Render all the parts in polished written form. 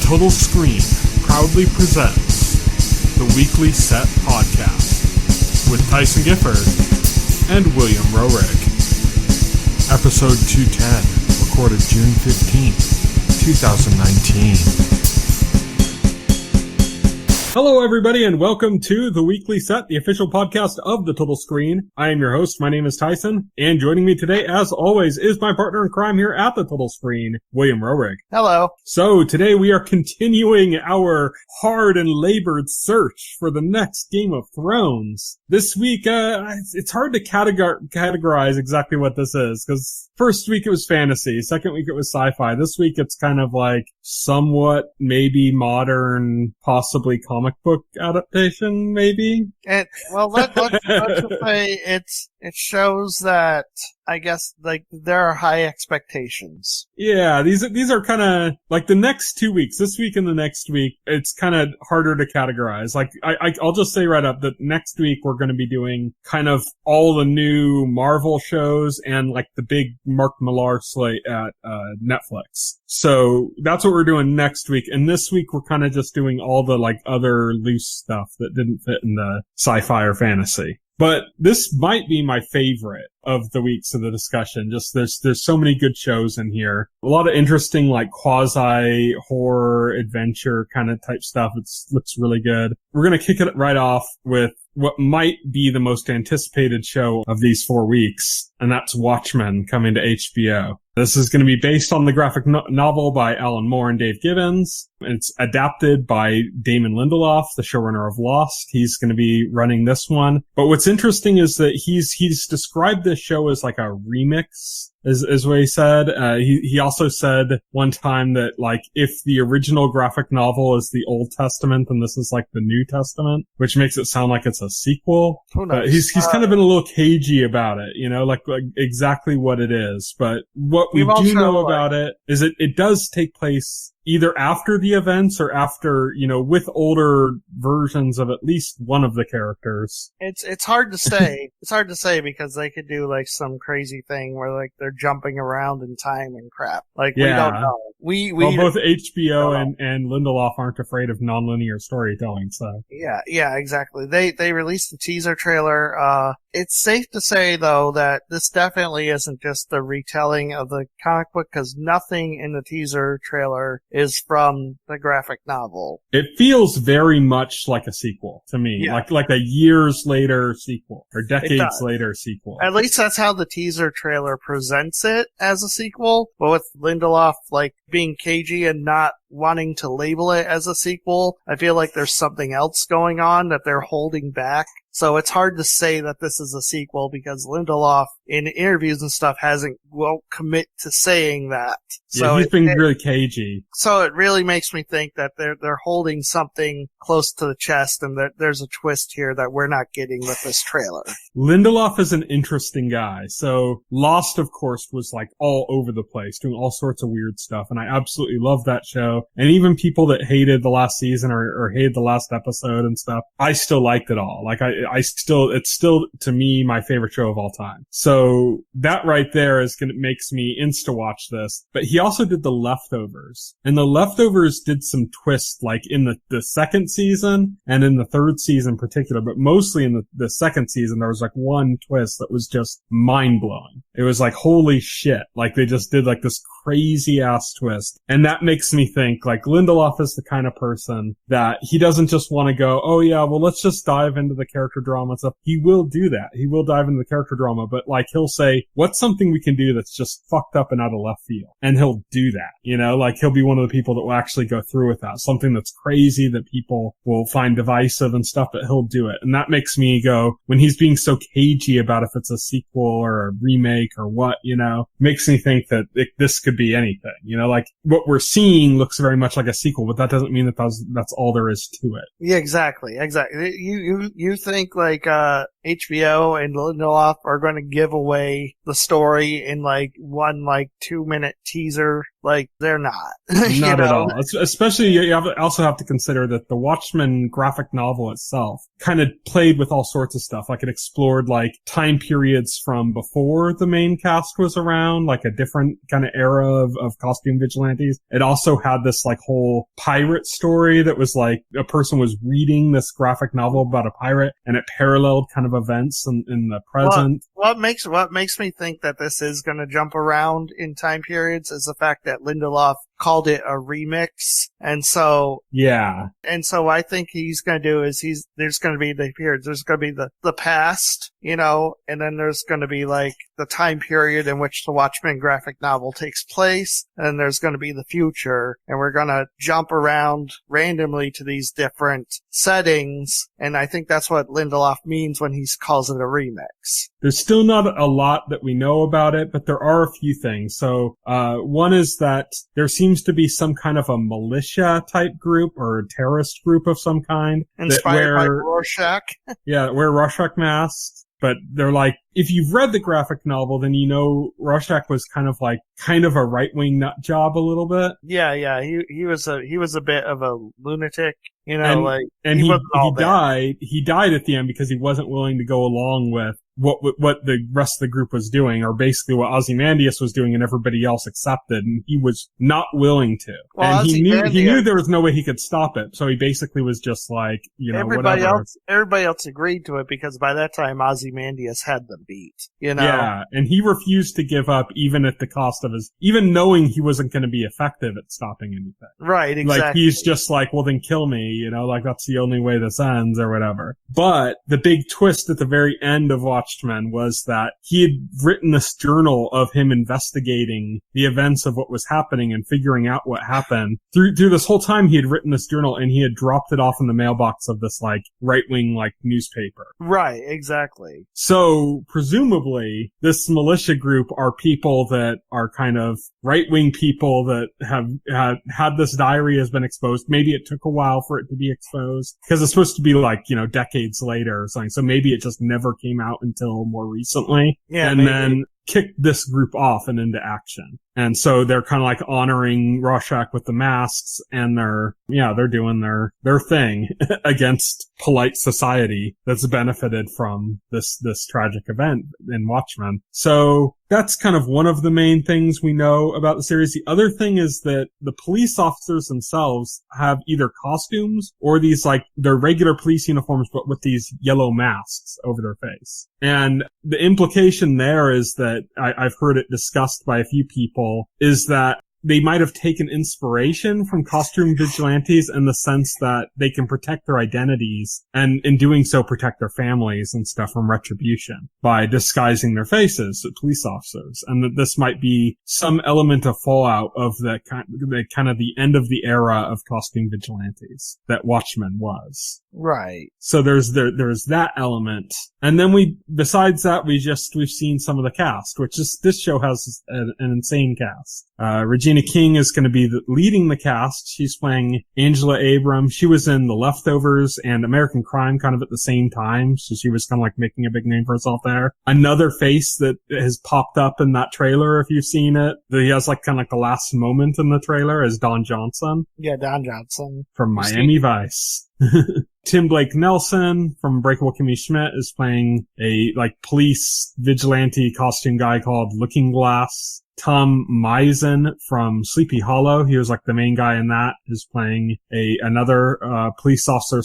Total Screen proudly presents the Weekly Set Podcast with Tyson Gifford and William Rohrig. Episode 210, recorded June 15th, 2019. Hello, everybody, and welcome to The Weekly Set, the official podcast of the Total Screen. I am your host. My name is Tyson, and joining me today, as always, is my partner in crime here at the Total Screen, William Rohrig. Hello. So, today we are continuing our hard and labored search for the next Game of Thrones. This week, it's hard to categorize exactly what this is, because first week it was fantasy, second week it was sci-fi. This week it's kind of like somewhat maybe modern, possibly comic book adaptation, maybe? Let's say it shows that, I guess, like, there are high expectations. Yeah, these are kind of, like, the next 2 weeks, this week and the next week, it's kind of harder to categorize. Like, I'll just say right up that next week we're going to be doing kind of all the new Marvel shows and, like, the big Mark Millar slate at Netflix. So that's what we're doing next week. And this week we're kind of just doing all the, like, other loose stuff that didn't fit in the sci-fi or fantasy. But this might be my favorite of the weeks of the discussion. Just there's so many good shows in here. A lot of interesting, like, quasi horror adventure kind of type stuff. It looks really good. We're going to kick it right off with what might be the most anticipated show of these 4 weeks, and that's Watchmen coming to HBO. This is going to be based on the graphic novel by Alan Moore and Dave Gibbons. It's adapted by Damon Lindelof, the showrunner of Lost. He's going to be running this one. But what's interesting is that he's described this show as like a remix, is what he said. He also said one time that, like, if the original graphic novel is the Old Testament, then this is like the New Testament, which makes it sound like it's a sequel. Who knows? He's kind of been a little cagey about it, you know, like exactly what it is. But what we do know about it is it does take place either after the events or after, you know, with older versions of at least one of the characters. It's hard to say. It's hard to say because they could do, like, some crazy thing where, like, they're jumping around in time and crap. Like, we don't know. Well, both HBO and Lindelof aren't afraid of nonlinear storytelling, so. Yeah, exactly. They released the teaser trailer. It's safe to say, though, that this definitely isn't just the retelling of the comic book, because nothing in the teaser trailer is from the graphic novel. It feels very much like a sequel to me, like a years later sequel or decades later sequel. At least that's how the teaser trailer presents it, as a sequel. But with Lindelof, like, being cagey and not wanting to label it as a sequel, I feel like there's something else going on that they're holding back. So it's hard to say that this is a sequel because Lindelof, in interviews and stuff, won't commit to saying that. So he's been really cagey. So it really makes me think that they're holding something close to the chest, and that there's a twist here that we're not getting with this trailer. Lindelof is an interesting guy. So Lost, of course, was like all over the place, doing all sorts of weird stuff, and I absolutely love that show. And even people that hated the last season or hated the last episode and stuff, I still liked it all. Like it's still to me my favorite show of all time. So that right there makes me insta watch this. But he also did The Leftovers, and The Leftovers did some twists, like in the second season and in the third season in particular, but mostly in the second season there was like one twist that was just mind blowing. It was like, holy shit, like they just did like this crazy ass twist. And that makes me think, like, Lindelof is the kind of person that he doesn't just want to go, oh yeah, well, let's just dive into the character drama and stuff. He will do that. He will dive into the character drama, but, like, he'll say, what's something we can do that's just fucked up and out of left field? And he'll do that, you know, like, he'll be one of the people that will actually go through with that. Something that's crazy that people will find divisive and stuff, but he'll do it. And that makes me go, when he's being so cagey about if it's a sequel or a remake or what, you know, makes me think that this could be anything, you know, like, what we're seeing looks very much like a sequel, but that doesn't mean that that's all there is to it. Yeah, exactly. You think, like, HBO and Lindelof are going to give away the story in, like, one, like, 2-minute teaser Like, they're not. Not at all. Especially, you also have to consider that the Watchmen graphic novel itself kind of played with all sorts of stuff. Like, it explored, like, time periods from before the main cast was around, like a different kind of era of costume vigilantes. It also had this, like, whole pirate story that was, like, a person was reading this graphic novel about a pirate, and it paralleled kind of events in the present. What makes me think that this is going to jump around in time periods is the fact that Lindelof called it a remix. And so I think he's going to do is there's going to be the periods. There's going to be the past, and then there's going to be like the time period in which the Watchmen graphic novel takes place. And then there's going to be the future, and we're going to jump around randomly to these different settings. And I think that's what Lindelof means when he calls it a remix. There's still not a lot that we know about it, but there are a few things. So, one is that there seems to be some kind of a militia type group or a terrorist group of some kind. Inspired by Rorschach. Yeah, wear Rorschach masks. But they're like, if you've read the graphic novel, then Rorschach was kind of a right-wing nut job a little bit. Yeah. He was a bit of a lunatic, he died at the end because he wasn't willing to go along with what the rest of the group was doing, or basically what Ozymandias was doing and everybody else accepted, and he was not willing to. Well, and he knew there was no way he could stop it, so he basically was just like, whatever. Everybody else agreed to it because by that time Ozymandias had them beat, Yeah, and he refused to give up even at the cost of even knowing he wasn't going to be effective at stopping anything. Right, exactly. Like, he's just like, well then kill me, like that's the only way this ends or whatever. But the big twist at the very end of Watchmen was that he had written this journal of him investigating the events of what was happening and figuring out what happened. Through this whole time he had written this journal and he had dropped it off in the mailbox of this like right-wing like newspaper. Right, exactly. So presumably this militia group are people that are kind of right-wing people that have had this diary has been exposed. Maybe it took a while for it to be exposed because it's supposed to be like, decades later or something. So maybe it just never came out until more recently. Yeah, and maybe. Then kicked this group off and into action. And so they're kind of like honoring Rorschach with the masks, and they're doing their thing against polite society that's benefited from this tragic event in Watchmen. So that's kind of one of the main things we know about the series. The other thing is that the police officers themselves have either costumes or these like their regular police uniforms, but with these yellow masks over their face. And the implication there is that I've heard it discussed by a few people is that they might have taken inspiration from costume vigilantes in the sense that they can protect their identities and in doing so protect their families and stuff from retribution by disguising their faces as police officers. And that this might be some element of fallout of the kind of the end of the era of costume vigilantes that Watchmen was. Right. So there's that element. And then besides that, we've seen some of the cast, which is, this show has an insane cast. Regina King is going to be leading the cast. She's playing Angela Abrams. She was in The Leftovers and American Crime kind of at the same time. So she was kind of like making a big name for herself there. Another face that has popped up in that trailer, if you've seen it, that he has like kind of like the last moment in the trailer, is Don Johnson. Yeah, Don Johnson. From Miami Vice. Tim Blake Nelson from Breakable Kimmy Schmidt is playing a like police vigilante costume guy called Looking Glass. Tom Misen from Sleepy Hollow, he was like the main guy in that, is playing another police officer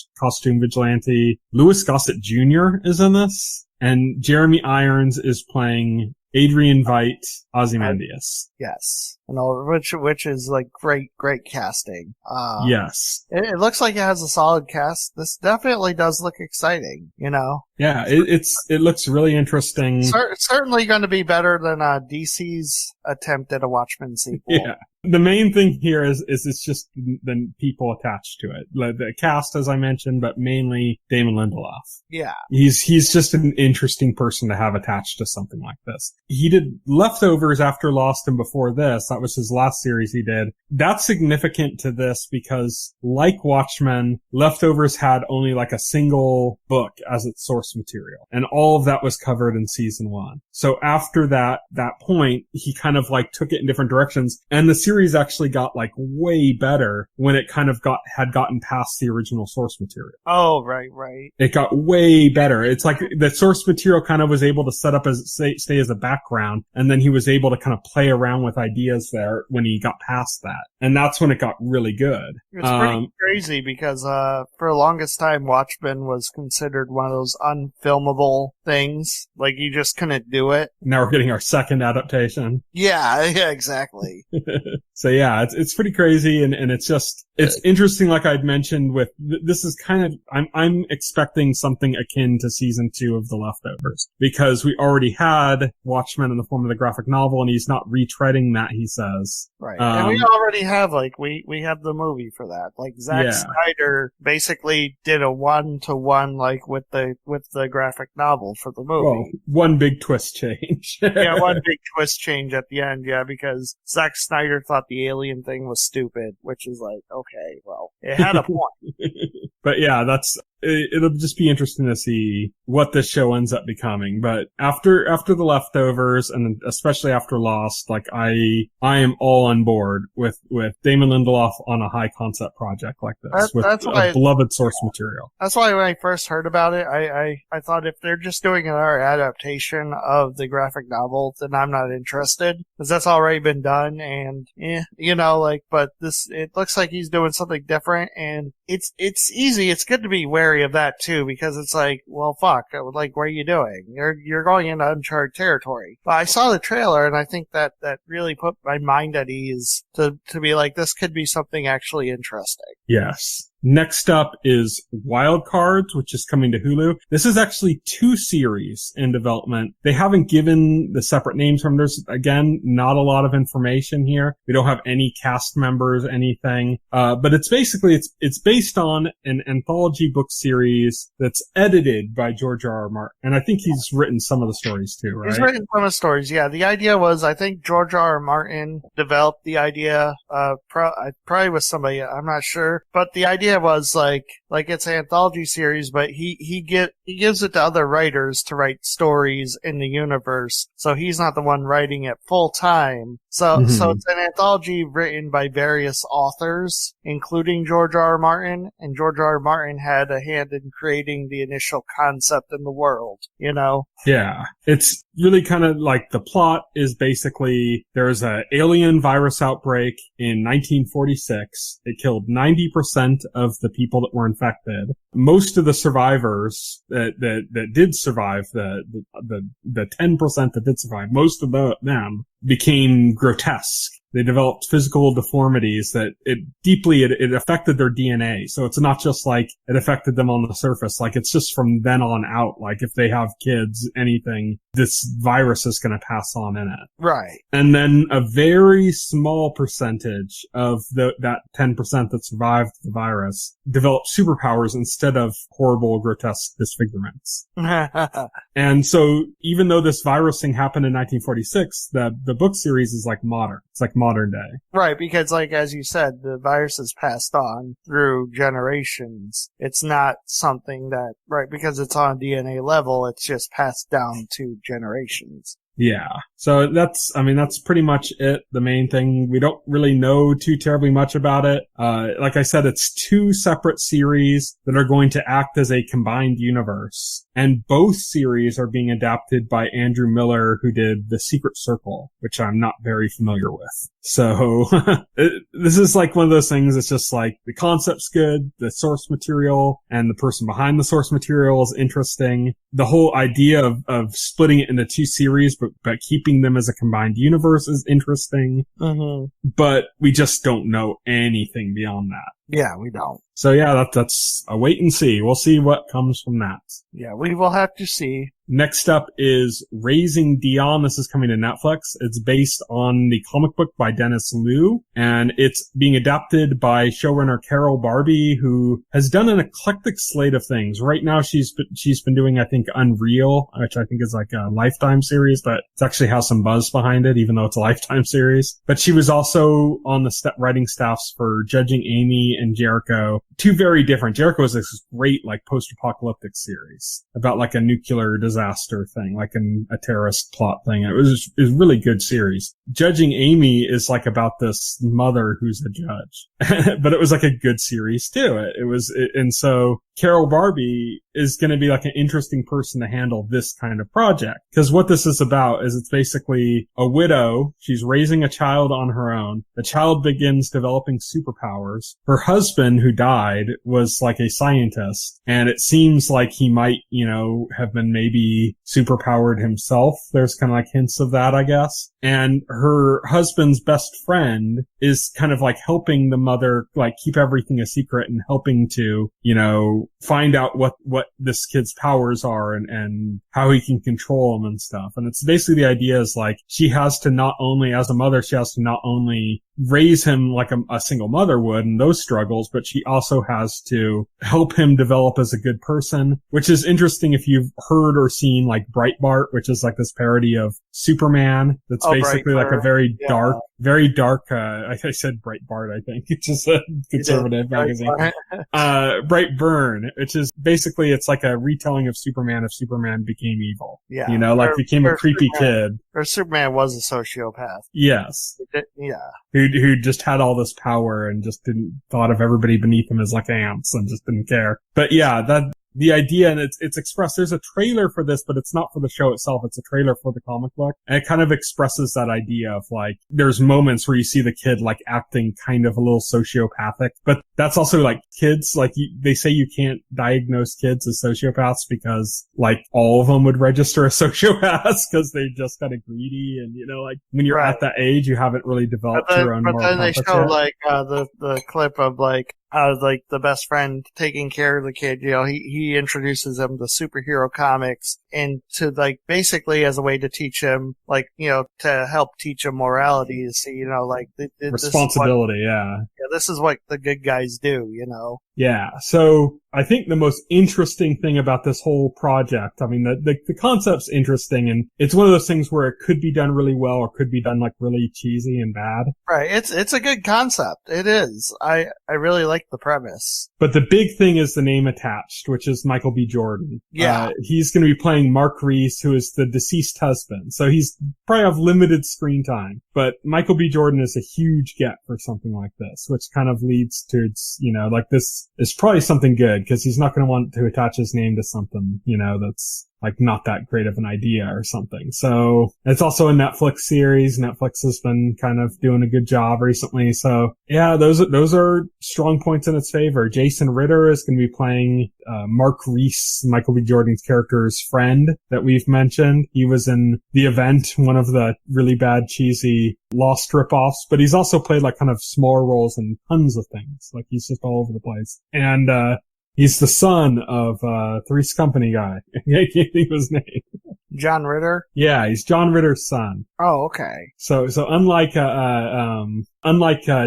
/ costume vigilante. Louis Gossett Jr. is in this, and Jeremy Irons is playing Adrian Veidt, Ozymandias. Yes. Which is like great casting. Yes. It looks like it has a solid cast. This definitely does look exciting, Yeah, it looks really interesting. Certainly going to be better than DC's attempt at a Watchmen sequel. Yeah. The main thing here is it's just the people attached to it. The cast, as I mentioned, but mainly Damon Lindelof. Yeah. He's just an interesting person to have attached to something like this. He did Leftovers after Lost and before this. That was his last series he did. That's significant to this because, like Watchmen, Leftovers had only like a single book as its source material. And all of that was covered in season 1. So after that point, he kind of like took it in different directions. And the series actually got like way better when it kind of had gotten past the original source material. Oh, right. It got way better. It's like the source material kind of was able to set up stay as a background, and then he was able to kind of play around with ideas there when he got past that. And that's when it got really good. It's pretty crazy because for the longest time, Watchmen was considered one of those unfilmable things. Like, you just couldn't do it. Now we're getting our second adaptation. Yeah, exactly. So yeah, it's pretty crazy, and it's interesting, like I'd mentioned with, this is kind of, I'm expecting something akin to season 2 of The Leftovers, because we already had Watchmen in the form of the graphic novel, and he's not retreading that, he says. Right. And we already have, like, we have the movie for that. Like, Zack Snyder basically did a 1-to-1, like, with the graphic novel for the movie. Well, one big twist change. Yeah, one big twist change at the end, yeah, because Zack Snyder thought the alien thing was stupid, which is like, okay, well, it had a point. But yeah, it'll just be interesting to see what this show ends up becoming. But after The Leftovers, and especially after Lost, like I am all on board with Damon Lindelof on a high concept project like this, with beloved source material. That's why when I first heard about it, I thought if they're just doing another adaptation of the graphic novel, then I'm not interested, because that's already been done, and but it looks like he's doing something different, and it's easy. It's good to be wary of that too, because it's like, well, fuck, like, what are you doing? You're going into uncharted territory. But I saw the trailer, and I think that really put my mind at ease to be like, this could be something actually interesting. Yes. Next up is Wild Cards, which is coming to Hulu. This is actually 2 series in development. They haven't given the separate names from. There's, again, not a lot of information here. We don't have any cast members, anything. But it's basically, it's based on an anthology book series that's edited by George R.R. Martin. And I think he's written some of the stories too, right? He's written some of the stories, yeah. The idea was, I think George R.R. Martin developed the idea, probably with somebody, I'm not sure. But the idea was like it's an anthology series, but he gives it to other writers to write stories in the universe. So he's not the one writing it full time. So it's an anthology written by various authors, including George R.R. Martin, and George R.R. Martin had a hand in creating the initial concept in the world, Yeah. It's really kind of like, the plot is basically, there's an alien virus outbreak in 1946. It killed 90% of the people that were infected. Most of the survivors that did survive, the 10% that did survive, most of them became grotesque. They developed physical deformities that it affected their DNA. So it's not just like it affected them on the surface. Like, it's just from then on out. Like, if they have kids, anything, this virus is going to pass on in it. Right. And then a very small percentage of that 10% that survived the virus developed superpowers instead of horrible, grotesque disfigurements. And so even though this virus thing happened in 1946, the book series is like modern. It's like modern day. Right, because like, as you said, the virus is passed on through generations. It's not something that, right, because it's on a DNA level, it's just passed down to generations. Yeah. So that's pretty much it. The main thing, we don't really know too terribly much about it. Like I said, it's 2 separate series that are going to act as a combined universe. And both series are being adapted by Andrew Miller, who did The Secret Circle, which I'm not very familiar with. So this is like one of those things. It's just like, the concept's good, the source material and the person behind the source material is interesting. The whole idea of splitting it into 2 series, but keeping them as a combined universe is interesting. Mm-hmm. But we just don't know anything beyond that. Yeah, we don't. So yeah, that's a wait and see. We'll see what comes from that. Yeah, we will have to see. Next up is Raising Dion. This is coming to Netflix. It's based on the comic book by Dennis Liu, and it's being adapted by showrunner Carol Barbie, who has done an eclectic slate of things. Right now, she's been doing, I think, Unreal, which I think is like a Lifetime series, but it actually has some buzz behind it, even though it's a Lifetime series. But she was also on the writing staffs for Judging Amy and Jericho. Two very different. Jericho is this great, like, post-apocalyptic series about, like, a nuclear disaster thing, like a terrorist plot thing. It was a really good series. Judging Amy is, like, about this mother who's a judge. But it was, like, a good series, too. And so Carol Barbie is going to be like an interesting person to handle this kind of project. Because what this is about is it's basically a widow. She's raising a child on her own. The child begins developing superpowers. Her husband, who died, was like a scientist. And it seems like he might, have been maybe superpowered himself. There's kind of like hints of that, I guess. And her husband's best friend is kind of like helping the mother, like, keep everything a secret and helping to, find out what this kid's powers are and how he can control them and stuff. And it's basically the idea is like she has to not only, as a mother, she has to not only raise him like a single mother would and those struggles, but she also has to help him develop as a good person, which is interesting if you've heard or seen like Breitbart, which is like this parody of Superman. That's basically Breitbart. Like a very dark, I said Breitbart, I think. It's just a conservative magazine. Brightburn, which is basically, it's like a retelling of Superman if Superman became evil. Yeah. Became a creepy kid. Or Superman was a sociopath. Yes. Yeah. Who just had all this power and just thought of everybody beneath him as like ants and just didn't care. But yeah, the idea, and it's expressed, there's a trailer for this, but it's not for the show itself. It's a trailer for the comic book. And it kind of expresses that idea of like, there's moments where you see the kid like acting kind of a little sociopathic, but that's also like kids, like they say you can't diagnose kids as sociopaths because like all of them would register as sociopaths because they're just kind of greedy. And like when you're at that age, you haven't really developed your own moral compass. But then they show like, the clip of like the best friend taking care of the kid, he introduces him to superhero comics and to like basically as a way to teach him like, to help teach him morality to see, like responsibility. This is what the good guys do, Yeah. So I think the most interesting thing about this whole project, I mean, the concept's interesting and it's one of those things where it could be done really well or could be done like really cheesy and bad. Right. It's a good concept. It is. I really like the premise. But the big thing is the name attached, which is Michael B. Jordan. Yeah. He's going to be playing Mark Reese, who is the deceased husband. So he's probably have limited screen time. But Michael B. Jordan is a huge get for something like this, which kind of leads to, like this is probably something good because he's not going to want to attach his name to something, that's like not that great of an idea or something. So it's also a Netflix series. Netflix has been kind of doing a good job recently. So yeah, those are strong points in its favor. Jason Ritter is going to be playing Mark Reese, Michael B. Jordan's character's friend that we've mentioned. He was in The Event, one of the really bad cheesy Lost ripoffs, but he's also played like kind of smaller roles in tons of things. Like he's just all over the place. And he's the son of Three's Company guy. I can't think of his name. John Ritter? Yeah, he's John Ritter's son. Oh, okay. So unlike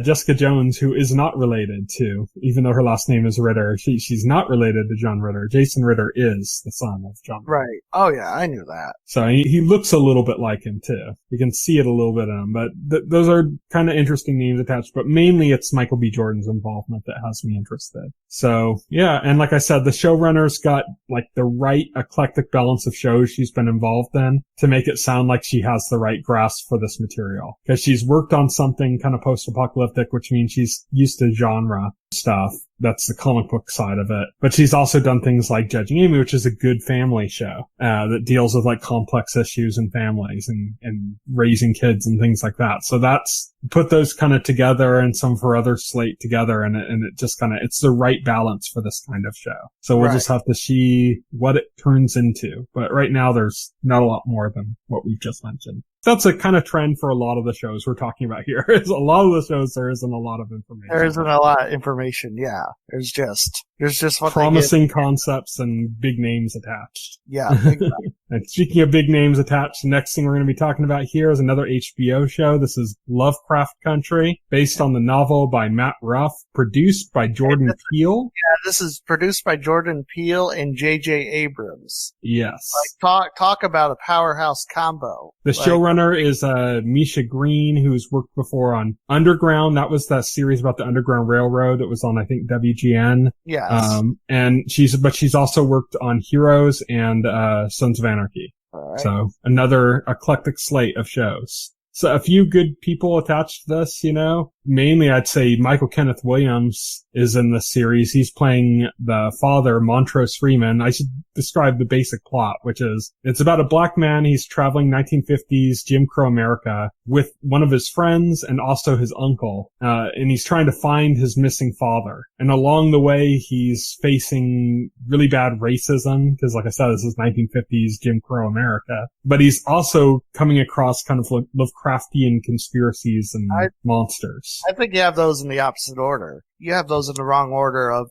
Jessica Jones, who is not related to, even though her last name is Ritter, she's not related to John Ritter. Jason Ritter is the son of John Ritter. Right. Oh yeah, I knew that. So he looks a little bit like him too. You can see it a little bit in him, but those are kind of interesting names attached, but mainly it's Michael B. Jordan's involvement that has me interested. So yeah, and like I said, the showrunner's got like the right eclectic balance of shows she's been involved in to make it sound like she has the right grasp for this material. Because she's worked on something kind of post-apocalyptic, which means she's used to genre stuff. That's the comic book side of it. But she's also done things like Judging Amy, which is a good family show, that deals with like complex issues in families and raising kids and things like that. So that's put those kind of together and some of her other slate together and it just kind of, it's the right balance for this kind of show. So we'll just have to see what it turns into. But right now there's not a lot more than what we've just mentioned. That's a kind of trend for a lot of the shows we're talking about here. A lot of the shows, there isn't a lot of information. There isn't a lot of information, yeah. There's just There's just what promising concepts and big names attached. Yeah, exactly. And speaking of big names attached, the next thing we're going to be talking about here is another HBO show. This is Lovecraft Country, based on the novel by Matt Ruff, produced by Jordan Peele. Yeah, this is produced by Jordan Peele and J.J. Abrams. Yes. Talk about a powerhouse combo. The showrunner is Misha Green, who's worked before on Underground. That was that series about the Underground Railroad that was on, I think, WGN. Yes. And she's also worked on Heroes and Sons of Anarchy. All right. So another eclectic slate of shows. So a few good people attached to this, you know. Mainly, I'd say Michael Kenneth Williams is in this series. He's playing the father, Montrose Freeman. I should describe the basic plot, which is it's about a black man. He's traveling 1950s Jim Crow America with one of his friends and also his uncle. And he's trying to find his missing father. And along the way, he's facing really bad racism because, like I said, this is 1950s Jim Crow America. But he's also coming across kind of Lovecraftian conspiracies and monsters. I think you have those in the opposite order. You have those in the wrong order of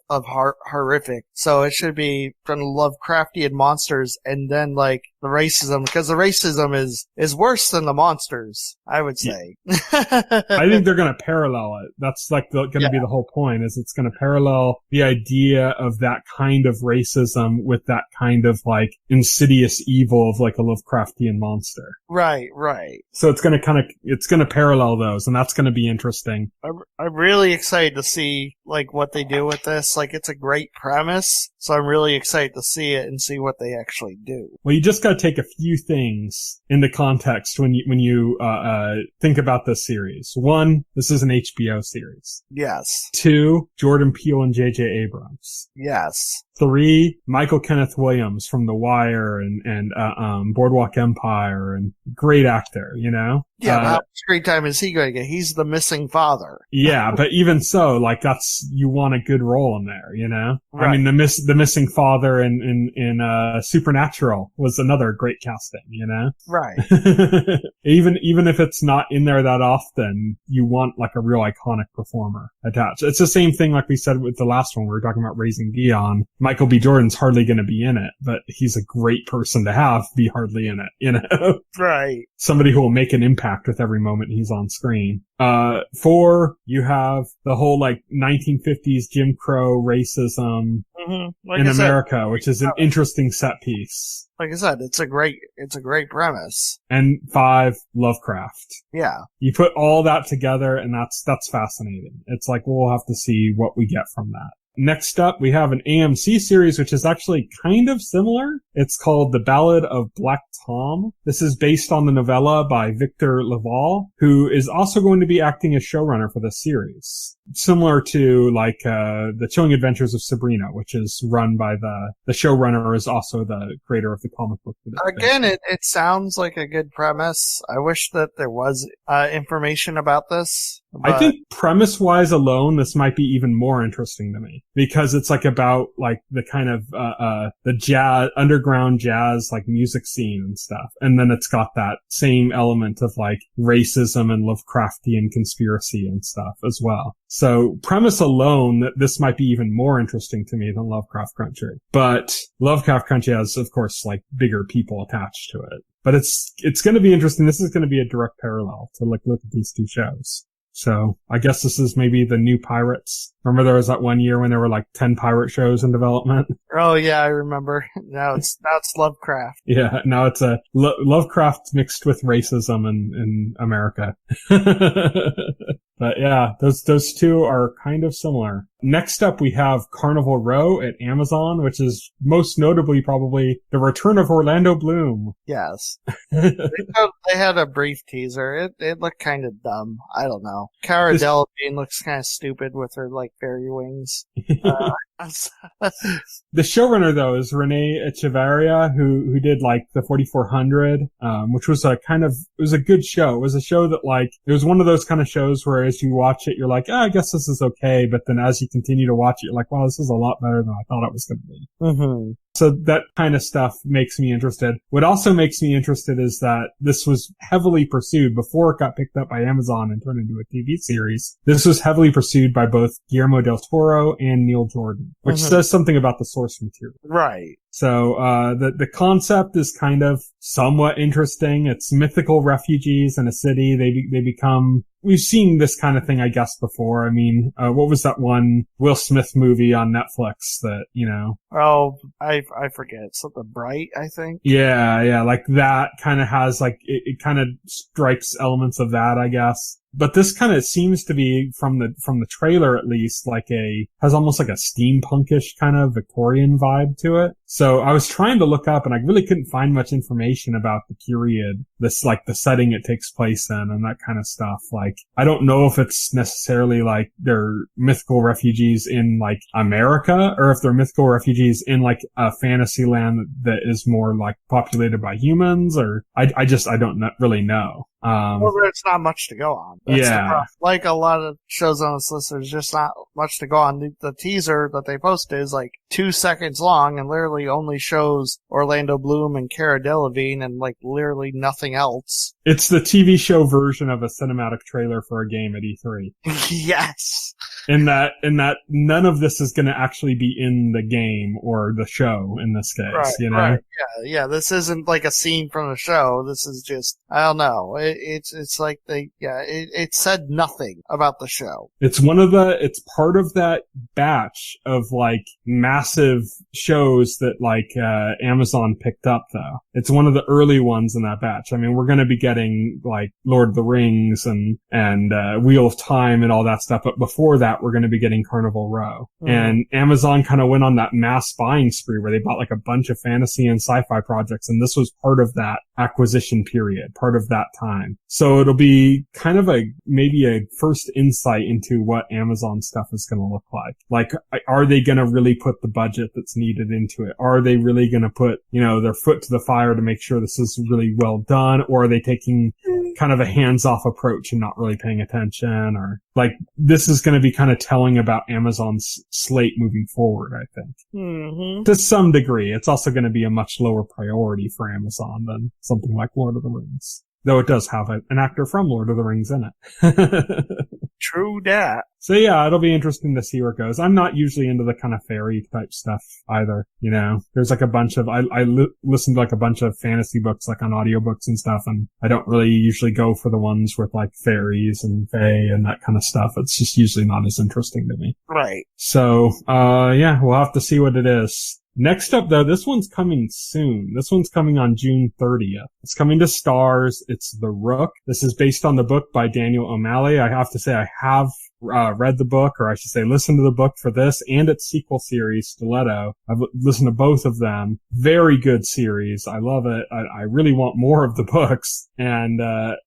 horrific. So it should be from Lovecraftian monsters and then like the racism, because the racism is worse than the monsters, I would say. I think they're going to parallel it. That's like going to be the whole point, is it's going to parallel the idea of that kind of racism with that kind of like insidious evil of like a Lovecraftian monster. Right, right. So it's going to parallel those, and that's going to be interesting. I'm really excited to see like what they do with this. Like, it's a great premise, so I'm really excited to see it and see what they actually do. Well, you just got to take a few things into context when you think about this series. One, this is an HBO series. Yes. 2, Jordan Peele and J.J. Abrams. Yes. 3, Michael Kenneth Williams from The Wire and Boardwalk Empire, and great actor, you know? Yeah, how much screen time is he going to get? He's the missing father. Yeah, but even so, like, you want a good role in there, you know? Right. I mean, the missing father in Supernatural was another great casting, you know? Right. Even if it's not in there that often, you want like a real iconic performer attached. It's the same thing like we said with the last one. We were talking about Raising Dion. Michael B. Jordan's hardly going to be in it, but he's a great person to have be hardly in it, you know? Right. Somebody who will make an impact with every moment he's on screen. 4, you have the whole like 1950s Jim Crow racism in America, which is an interesting set piece. Like I said, it's a great premise. And 5, Lovecraft. Yeah. You put all that together, and that's fascinating. It's like, we'll have to see what we get from that. Next up, we have an AMC series, which is actually kind of similar. It's called The Ballad of Black Tom. This is based on the novella by Victor Laval, who is also going to be acting as showrunner for this series. Similar to, like, The Chilling Adventures of Sabrina, which is run by the showrunner is also the creator of the comic book. Again, it sounds like a good premise. I wish that there was information about this. I think premise-wise alone, this might be even more interesting to me, because it's like about like the kind of the jazz, underground jazz, like music scene and stuff, and then it's got that same element of like racism and Lovecraftian conspiracy and stuff as well. So premise alone, this might be even more interesting to me than Lovecraft Country. But Lovecraft Country has, of course, like bigger people attached to it. But it's going to be interesting. This is going to be a direct parallel to like look at these two shows. So I guess this is maybe the new Pirates. Remember there was that one year when there were like 10 pirate shows in development? Oh yeah, I remember. Now it's Lovecraft. Yeah, now it's a Lovecraft mixed with racism in America. But yeah, those two are kind of similar. Next up, we have Carnival Row at Amazon, which is most notably probably the return of Orlando Bloom. Yes. They had a brief teaser. It looked kind of dumb. I don't know. Cara Delevingne looks kind of stupid with her, like, fairy wings. The showrunner, though, is Renee Echevarria, who did, like, the 4400, which was it was a good show. It was a show that, like, it was one of those kind of shows where as you watch it, you're like, I guess this is okay, but then as you continue to watch it, you're like, wow, this is a lot better than I thought it was going to be. Mm-hmm. So that kind of stuff makes me interested. What also makes me interested is that this was heavily pursued before it got picked up by Amazon and turned into a TV series. This was heavily pursued by both Guillermo del Toro and Neil Jordan, which says something about the source material. Right. So, the concept is kind of somewhat interesting. It's mythical refugees in a city. They become, we've seen this kind of thing, I guess, before. I mean, what was that one Will Smith movie on Netflix that, you know? Oh, I forget. Something Bright, I think. Yeah, like that kind of has like, it kind of strikes elements of that, I guess. But this kind of seems to be, from the trailer at least, has almost like a steampunkish kind of Victorian vibe to it. So I was trying to look up and I really couldn't find much information about the period, the setting it takes place in and that kind of stuff. Like, I don't know if it's necessarily like they're mythical refugees in like America or if they're mythical refugees in like a fantasy land that is more like populated by humans, or I don't really know. Well, there's not much to go on. That's like a lot of shows on this list, there's just not much to go on. The teaser that they posted is like 2 seconds long and literally only shows Orlando Bloom and Cara Delevingne and like literally nothing else. It's the TV show version of a cinematic trailer for a game at E3. Yes. In that none of this is going to actually be in the game or the show in this case, right, you know? Right. Yeah, this isn't like a scene from the show. This is just, I don't know. It's like it said nothing about the show. It's part of that batch of like massive shows that like, Amazon picked up though. It's one of the early ones in that batch. I mean, we're going to be getting like Lord of the Rings and Wheel of Time and all that stuff. But before that, we're going to be getting Carnival Row. Mm. And Amazon kind of went on that mass buying spree where they bought like a bunch of fantasy and sci-fi projects. And this was part of that acquisition period, part of that time. So it'll be kind of maybe a first insight into what Amazon stuff is going to look like. Like, are they going to really put the budget that's needed into it? Are they really going to put, their foot to the fire to make sure this is really well done? Or are they taking kind of a hands-off approach and not really paying attention? Or like, this is going to be kind of telling about Amazon's slate moving forward, I think. Mm-hmm. To some degree. It's also going to be a much lower priority for Amazon than something like Lord of the Rings. Though it does have an actor from Lord of the Rings in it. True that. So yeah, it'll be interesting to see where it goes. I'm not usually into the kind of fairy type stuff either, There's like a bunch of, I listen to like a bunch of fantasy books like on audiobooks and stuff, and I don't really usually go for the ones with like fairies and fae and that kind of stuff. It's just usually not as interesting to me. Right. So, yeah, we'll have to see what it is. Next up, though, this one's coming soon. This one's coming on June 30th. It's coming to Starz. It's The Rook. This is based on the book by Daniel O'Malley. I have to say I have read the book, or I should say listened to the book for this and its sequel series, Stiletto. I've listened to both of them. Very good series. I love it. I really want more of the books. And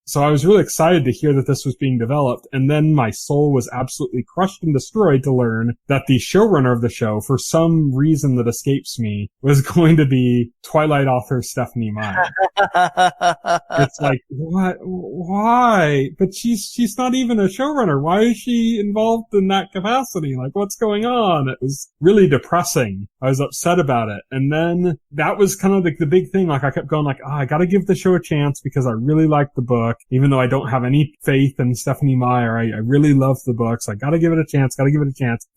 so I was really excited to hear that this was being developed. And then my soul was absolutely crushed and destroyed to learn that the showrunner of the show, for some reason that escapes me, was going to be Twilight author Stephenie Meyer. It's like, what? Why? But she's not even a showrunner. Why is she involved in that capacity? Like, what's going on? It was really depressing. I was upset about it. And then that was kind of like the big thing. Like, I kept going like, I gotta give the show a chance because I really like the book. Even though I don't have any faith in Stephenie Meyer, I really love the books. I gotta give it a chance,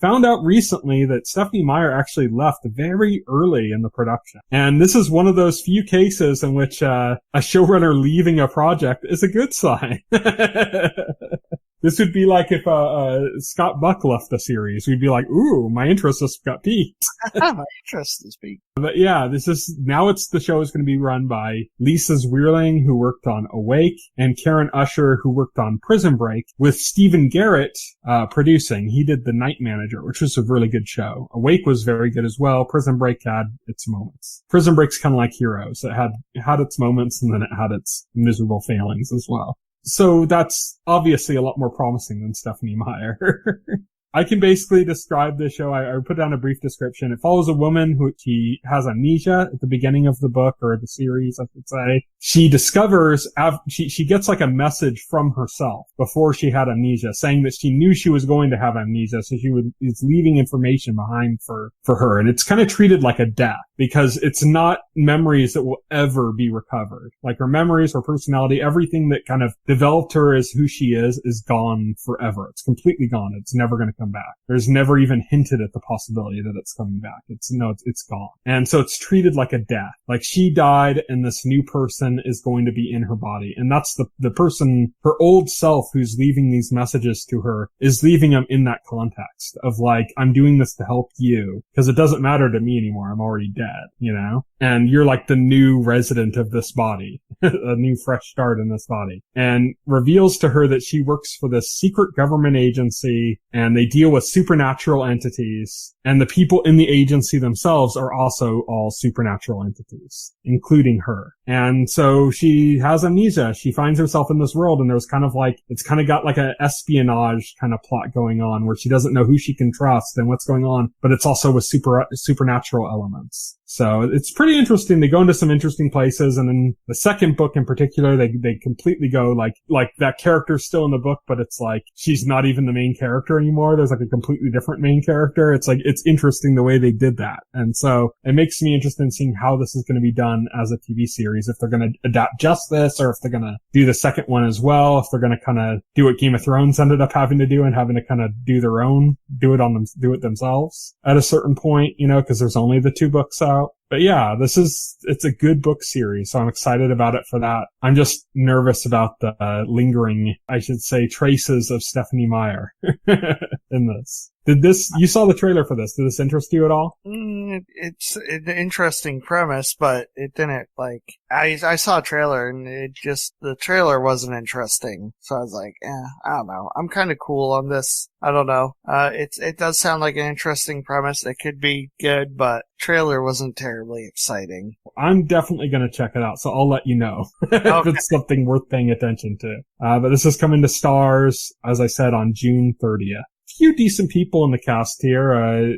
Found out recently that Stephenie Meyer actually left very early in the production. And this is one of those few cases in which a showrunner leaving a project is a good sign. This would be like if Scott Buck left the series. We'd be like, ooh, my interest has got piqued. My interest is piqued. But yeah, the show is going to be run by Lisa Zwirling, who worked on Awake, and Karen Usher, who worked on Prison Break, with Stephen Garrett producing. He did The Night Manager, which was a really good show. Awake was very good as well. Prison Break had its moments. Prison Break's kind of like Heroes. It had its moments, and then it had its miserable failings as well. So that's obviously a lot more promising than Stephenie Meyer. I can basically describe this show. I put down a brief description. It follows a woman who she has amnesia at the beginning of the book, or the series, I should say. She discovers, she gets like a message from herself before she had amnesia, saying that she knew she was going to have amnesia, so it's leaving information behind for her. And it's kind of treated like a death, because it's not memories that will ever be recovered. Like her memories, her personality, everything that kind of developed her as who she is gone forever. It's completely gone. It's never going to come back. There's never even hinted at the possibility that it's coming back. It's gone. And so it's treated like a death. Like she died and this new person is going to be in her body. And that's the person, her old self who's leaving these messages to her is leaving them in that context of like, I'm doing this to help you because it doesn't matter to me anymore. I'm already dead, you know? And you're like the new resident of this body, a new fresh start in this body, and reveals to her that she works for this secret government agency and they deal with supernatural entities, and the people in the agency themselves are also all supernatural entities, including her. And so she has amnesia. She finds herself in this world, and there's kind of like, it's kind of got like an espionage kind of plot going on where she doesn't know who she can trust and what's going on, but it's also with supernatural elements. So it's pretty interesting. They go into some interesting places, and in the second book in particular, they completely go like that character's still in the book, but it's like she's not even the main character anymore. There's like a completely different main character. It's like, it's interesting the way they did that. And so it makes me interested in seeing how this is going to be done as a TV series, if they're going to adapt just this, or if they're going to do the second one as well, if they're going to kind of do what Game of Thrones ended up having to do and having to kind of do it themselves at a certain point, you know, because there's only the 2 books out. But yeah, it's a good book series, so I'm excited about it for that. I'm just nervous about the lingering, I should say, traces of Stephenie Meyer in this. You saw the trailer for this. Did this interest you at all? It's an interesting premise, but it didn't, like, I saw a trailer and the trailer wasn't interesting. So I was like, I don't know. I'm kind of cool on this. I don't know. It does sound like an interesting premise. It could be good, but trailer wasn't terribly exciting. I'm definitely going to check it out, so I'll let you know if it's something worth paying attention to. But this is coming to Stars, as I said, on June 30th. Few decent people in the cast here,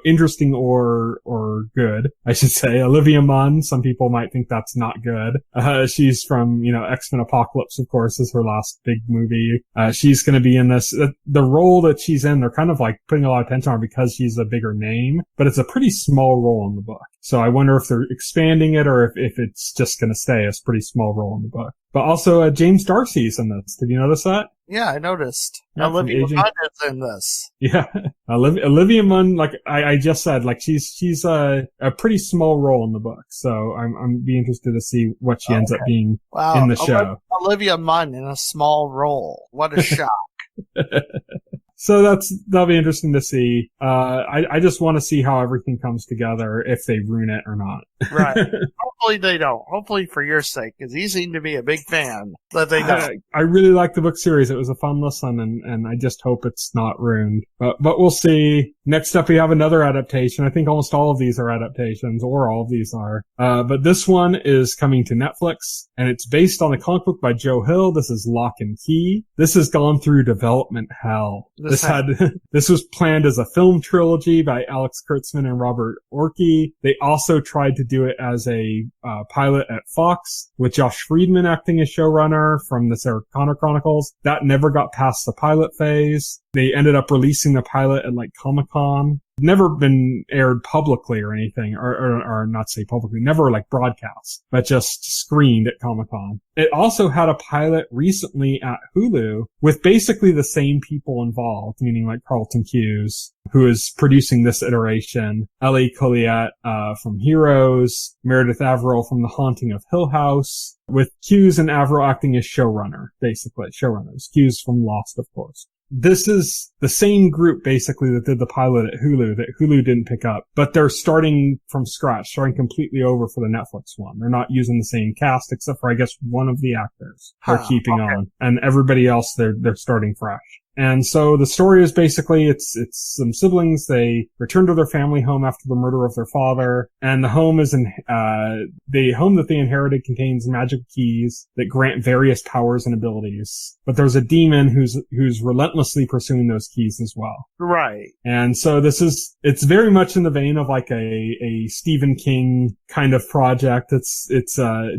interesting or good, I should say. Olivia Munn, some people might think that's not good. She's from, X-Men Apocalypse, of course, is her last big movie. She's gonna be in this. The role that she's in, they're kind of like putting a lot of attention on her because she's a bigger name, but it's a pretty small role in the book. So I wonder if they're expanding it or if it's just gonna stay a pretty small role in the book. But also, James Darcy's in this. Did you notice that? Yeah, I noticed. Olivia Munn is in this. Yeah. Olivia Munn, like I just said, like she's a pretty small role in the book. So I'm be interested to see what she ends up being in the show. Olivia Munn in a small role. What a shock. So that'll be interesting to see. I just want to see how everything comes together, if they ruin it or not. Right. Hopefully they don't. Hopefully for your sake, because you seem to be a big fan. That they don't. I really like the book series. It was a fun listen, and I just hope it's not ruined. But we'll see. Next up, we have another adaptation. I think almost all of these are adaptations, or all of these are. But this one is coming to Netflix, and it's based on a comic book by Joe Hill. This is Locke Key. This has gone through development hell. This was planned as a film trilogy by Alex Kurtzman and Robert Orkey. They also tried to do it as a pilot at Fox, with Josh Friedman acting as showrunner from the Sarah Connor Chronicles. That never got past the pilot phase. They ended up releasing the pilot at like Comic-Con. Never been aired publicly or anything, or not say publicly, never like broadcast, but just screened at Comic-Con. It also had a pilot recently at Hulu with basically the same people involved, meaning like Carlton Cuse, who is producing this iteration, Ellie Colliette from Heroes, Meredith Averill from The Haunting of Hill House, with Cuse and Averill acting as showrunners. Cuse from Lost, of course. This is the same group basically that did the pilot at Hulu that Hulu didn't pick up, but they're starting from scratch, starting completely over for the Netflix one. They're not using the same cast except for, I guess, one of the actors they're keeping on, and everybody else they're starting fresh. And so the story is basically it's some siblings. They return to their family home after the murder of their father, and the home the home that they inherited contains magic keys that grant various powers and abilities. But there's a demon who's relentlessly pursuing those keys as well. Right. And so it's very much in the vein of like a Stephen King kind of project. It's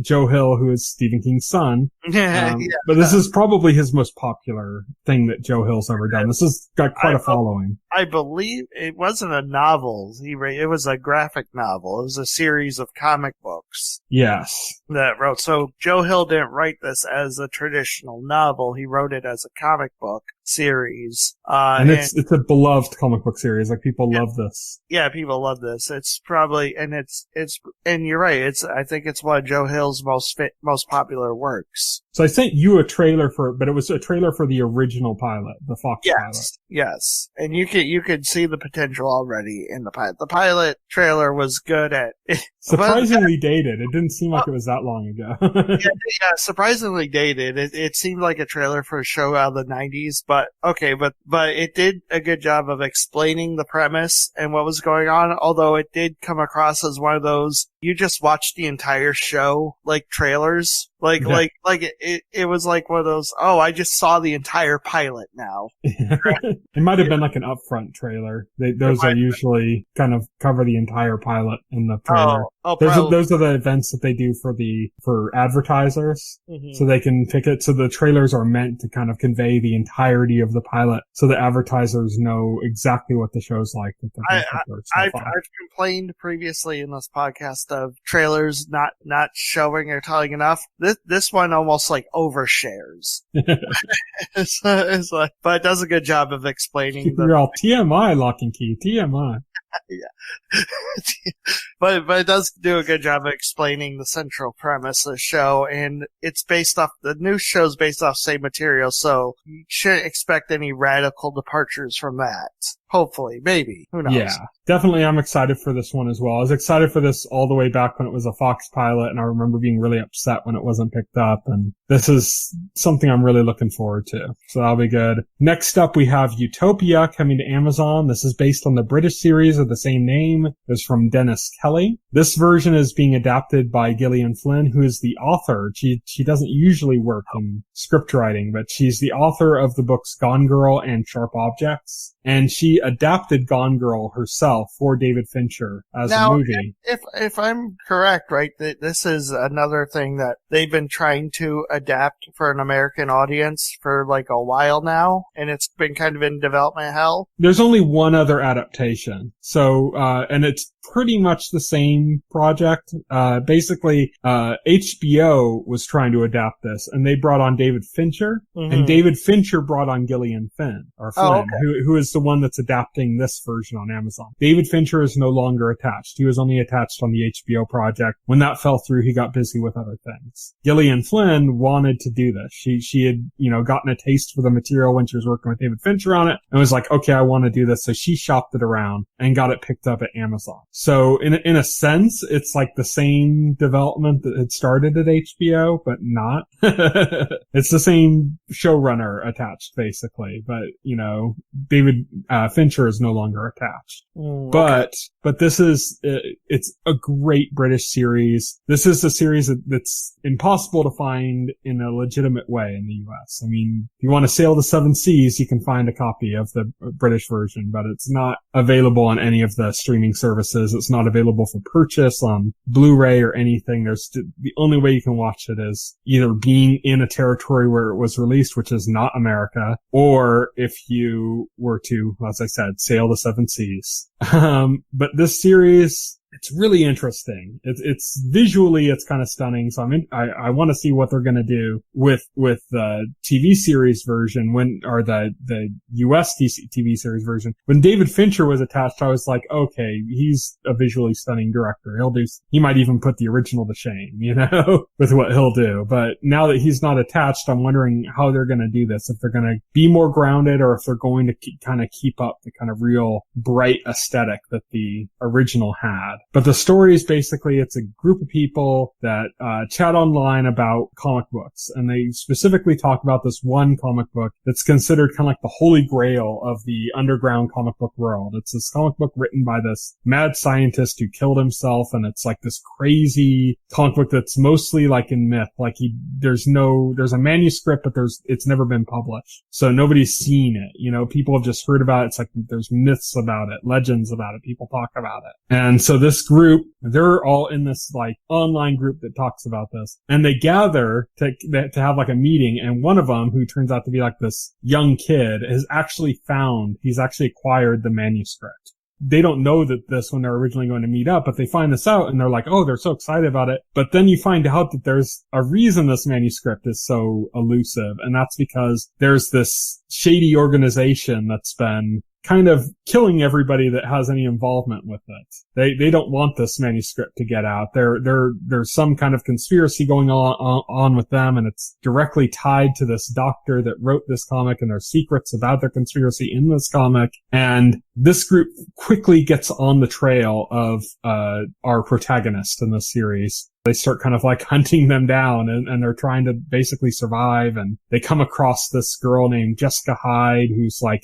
Joe Hill, who is Stephen King's son. But this is probably his most popular thing that Joe Hill's ever done. This has got quite a following. I believe it wasn't a novel. It was a graphic novel. It was a series of comic books. Yes. That wrote. So Joe Hill didn't write this as a traditional novel. He wrote it as a comic book series. And it's a beloved comic book series. Like, people love this. Yeah, people love this. It's probably, and and you're right. I think it's one of Joe Hill's most popular works. So I sent you a trailer for it, but it was a trailer for the original pilot, the Fox pilot. Yes. And you could see the potential already in the pilot. The pilot trailer was good at surprisingly dated. It didn't seem like it was that long ago. yeah, surprisingly dated. It seemed like a trailer for a show out of the 90s, but it did a good job of explaining the premise and what was going on, although it did come across as one of those, you just watched the entire show, like, trailers. It was like one of those, I just saw the entire pilot now. It might have been like an upfront trailer. Those are usually kind of cover the entire pilot in the trailer. Those are the events that they do for advertisers, so they can pick it. So the trailers are meant to kind of convey the entirety of the pilot, so the advertisers know exactly what the show's like. I've complained previously in this podcast of trailers not showing or telling enough. This one almost like overshares. It's like, but it does a good job of explaining. You're all TMI, Locke Key, TMI. Yeah. But it does do a good job of explaining the central premise of the show, and the new show's based off same material, so you shouldn't expect any radical departures from that. Hopefully, maybe. Who knows? Yeah, definitely I'm excited for this one as well. I was excited for this all the way back when it was a Fox pilot, and I remember being really upset when it wasn't picked up, and this is something I'm really looking forward to. So that'll be good. Next up, we have Utopia coming to Amazon. This is based on the British series of the same name. It's from Dennis Kelly. This version is being adapted by Gillian Flynn, who is the author. She doesn't usually work in script writing, but she's the author of the books Gone Girl and Sharp Objects. And she adapted Gone Girl herself for David Fincher as a movie. If I'm correct, right, this is another thing that they've been trying to adapt for an American audience for like a while now, and it's been kind of in development hell. There's only one other adaptation. So, and it's pretty much the same project. Basically, HBO was trying to adapt this, and they brought on David Fincher, and David Fincher brought on Gillian Flynn, who is the one that's adapting this version on Amazon. David Fincher is no longer attached. He was only attached on the HBO project. When that fell through, he got busy with other things. Gillian Flynn wanted to do this. She had, gotten a taste for the material when she was working with David Fincher on it, and was like, okay, I want to do this. So she shopped it around and got it picked up at Amazon. So in a sense, it's like the same development that had started at HBO, but not. It's the same showrunner attached, basically. But, David Fincher is no longer attached. But this is, it's a great British series. This is a series that's impossible to find in a legitimate way in the US. I mean, if you want to sail the seven seas, you can find a copy of the British version, but it's not available on any of the streaming services. It's not available for purchase on Blu-ray or anything. The only way you can watch it is either being in a territory where it was released, which is not America, or if you were to, as I said, sail the seven seas. But this series, it's really interesting. It's visually, it's kind of stunning. So I want to see what they're going to do with the TV series version or the US TV series version. When David Fincher was attached, I was like, okay, he's a visually stunning director. He might even put the original to shame, with what he'll do. But now that he's not attached, I'm wondering how they're going to do this. If they're going to be more grounded, or if they're going to kind of keep up the kind of real bright aesthetic that the original had. But the story is basically, it's a group of people that chat online about comic books, and they specifically talk about this one comic book that's considered kind of like the holy grail of the underground comic book world. It's this comic book written by this mad scientist who killed himself, and it's like this crazy comic book that's mostly like in myth. Like there's a manuscript, but it's never been published. So nobody's seen it. You know, people have just heard about it. It's like there's myths about it, legends about it. People talk about it. And so this group, they're all in this like online group that talks about this, and they gather to have like a meeting. And one of them, who turns out to be like this young kid, he's actually acquired the manuscript. They don't know this when they're originally going to meet up, but they find this out and they're like, oh, they're so excited about it. But then you find out that there's a reason this manuscript is so elusive, and that's because there's this shady organization that's been kind of killing everybody that has any involvement with it. They don't want this manuscript to get out. There's some kind of conspiracy going on with them, and it's directly tied to this doctor that wrote this comic, and there's secrets about their conspiracy in this comic. And this group quickly gets on the trail of our protagonist in this series. They start kind of like hunting them down, and they're trying to basically survive. And they come across this girl named Jessica Hyde, who's like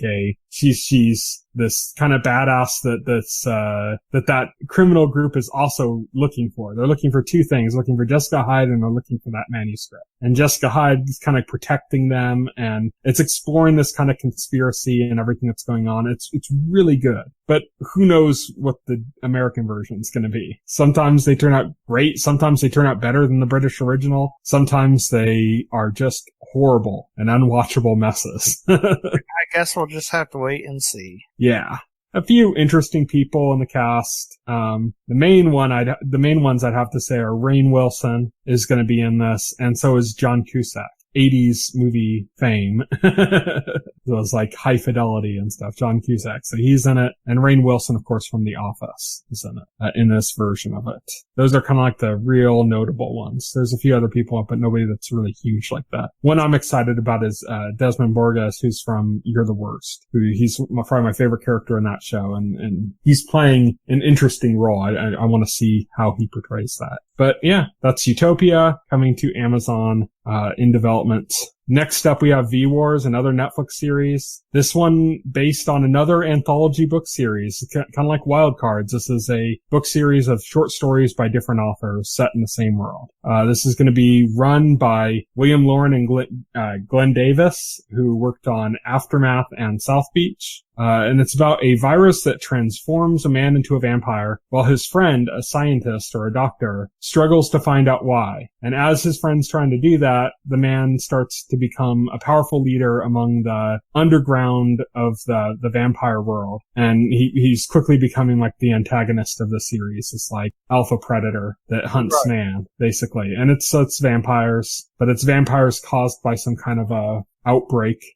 she's this kind of badass that criminal group is also looking for. They're looking for two things, looking for Jessica Hyde, and they're looking for that manuscript. And Jessica Hyde is kind of protecting them, and it's exploring this kind of conspiracy and everything that's going on. It's really good. But who knows what the American version is going to be. Sometimes they turn out great. Sometimes they turn out better than the British original. Sometimes they are just horrible and unwatchable messes. I guess we'll just have to wait and see. Yeah. A few interesting people in the cast. The main ones I'd have to say are Rainn Wilson is going to be in this, and so is John Cusack. 80s movie fame. It was like High Fidelity and stuff. John Cusack. So he's in it. And Rainn Wilson, of course, from The Office is in it, in this version of it. Those are kind of like the real notable ones. There's a few other people, but nobody that's really huge like that. One I'm excited about is Desmond Borges, who's from You're the Worst. He's probably my favorite character in that show. And he's playing an interesting role. I want to see how he portrays that. But yeah, that's Utopia coming to Amazon, in development. Next up, we have V-Wars, another Netflix series. This one based on another anthology book series, kind of like Wild Cards. This is a book series of short stories by different authors set in the same world. This is going to be run by William Lauren and Glenn Davis, who worked on Aftermath and South Beach. And it's about a virus that transforms a man into a vampire, while his friend, a scientist or a doctor, struggles to find out why. And as his friend's trying to do that, the man starts to become a powerful leader among the underground of the vampire world. And he's quickly becoming like the antagonist of the series. It's like alpha predator that hunts man, basically. And it's vampires, but it's vampires caused by some kind of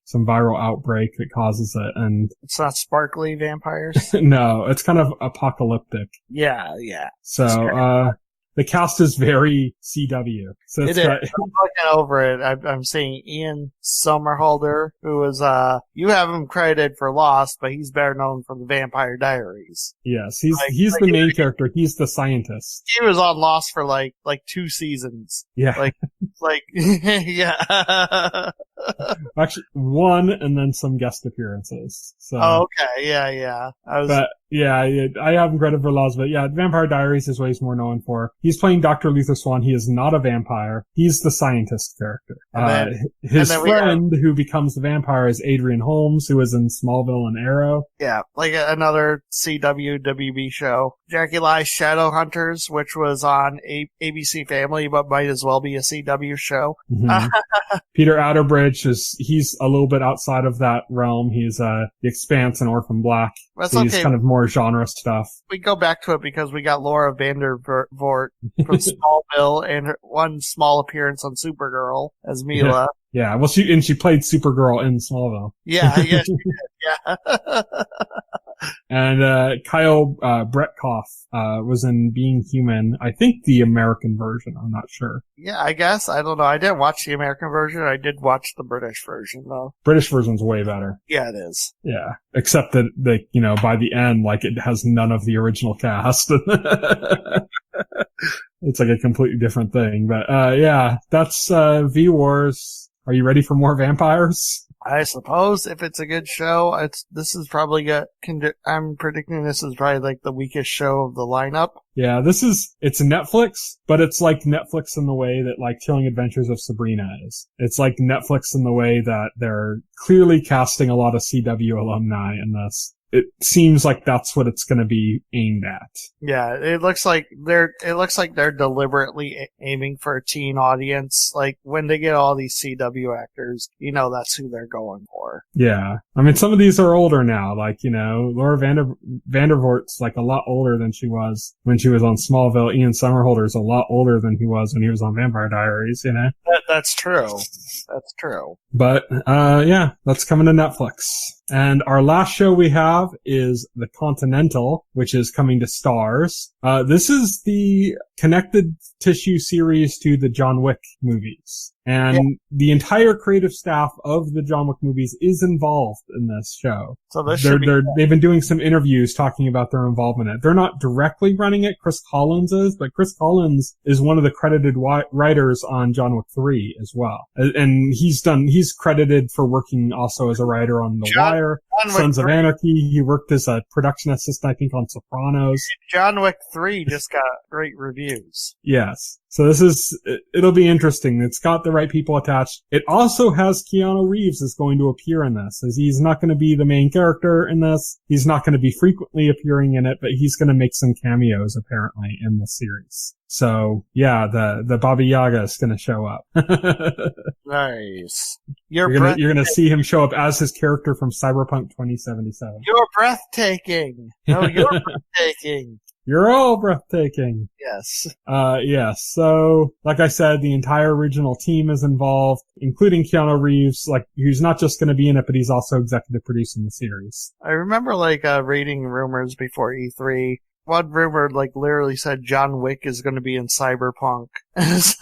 some viral outbreak that causes it. And it's not sparkly vampires. No, it's kind of apocalyptic. Yeah. So, the cast is very CW. So I'm looking over it. I'm seeing Ian Somerhalder, who is, you have him credited for Lost, but he's better known for the Vampire Diaries. Yes, he's the main character. He's the scientist. He was on Lost for like 2 seasons. Yeah. Yeah. Actually, 1 and then some guest appearances. So. Oh, okay. Yeah. I have him credited for Lost, but yeah, Vampire Diaries is what he's more known for. He's playing Dr. Luther Swan. He is not a vampire. He's the scientist character. His friend who becomes the vampire is Adrian Holmes, who was in Smallville and Arrow. Yeah, like another CW WB show. Jackie Lie's Shadowhunters, which was on ABC Family, but might as well be a CW show. Mm-hmm. Peter Outerbridge he's a little bit outside of that realm. He's The Expanse and Orphan Black. So he's kind of more genre stuff. We go back to it because we got Laura Vandervoort from Smallville and her one small appearance on Supergirl as Mila. Yeah, well, she played Supergirl in Smallville. Yeah, she did, yeah. And Kyle Bretkoff was in Being Human. I think the American version. I'm not sure. Yeah, I guess. I don't know. I didn't watch the American version. I did watch the British version, though. British version's way better. Yeah, it is. Yeah. Except that, by the end, like, it has none of the original cast. It's like a completely different thing. But, yeah, that's, V-Wars. Are you ready for more vampires? I suppose if it's a good show, this is probably I'm predicting this is probably like the weakest show of the lineup. Yeah, it's Netflix, but it's like Netflix in the way that like Chilling Adventures of Sabrina is. It's like Netflix in the way that they're clearly casting a lot of CW alumni in this. It seems like that's what it's going to be aimed at. Yeah, it looks like they're deliberately aiming for a teen audience. Like when they get all these CW actors, that's who they're going for. Yeah. I mean, some of these are older now. Like, Laura Vandervoort's like a lot older than she was when she was on Smallville. Ian Somerhalder's a lot older than he was when he was on Vampire Diaries, That's true. That's true. But, yeah, that's coming to Netflix. And our last show we have is The Continental, which is coming to Starz. This is the connected tissue series to the John Wick movies. And the entire creative staff of the John Wick movies is involved in this show. So they've been doing some interviews talking about their involvement in it. They're not directly running it. Chris Collins is, but Chris Collins is one of the credited writers on John Wick 3 as well. And he's credited for working also as a writer on The Wire, Sons of Anarchy. He worked as a production assistant, I think, on Sopranos. John Wick 3 just got great reviews. Yes. So it'll be interesting. It's got the right people attached. It also has Keanu Reeves is going to appear in this, as he's not going to be the main character in this. He's not going to be frequently appearing in it, but he's going to make some cameos apparently in the series. So yeah, the Baba Yaga is going to show up. Nice. You're going to see him show up as his character from Cyberpunk 2077. You're breathtaking. No, you're breathtaking. You're all breathtaking. Yes. Yes. So, like I said, the entire original team is involved, including Keanu Reeves, who's not just going to be in it, but he's also executive producing the series. I remember, reading rumors before E3. One rumor, literally said John Wick is going to be in Cyberpunk. That's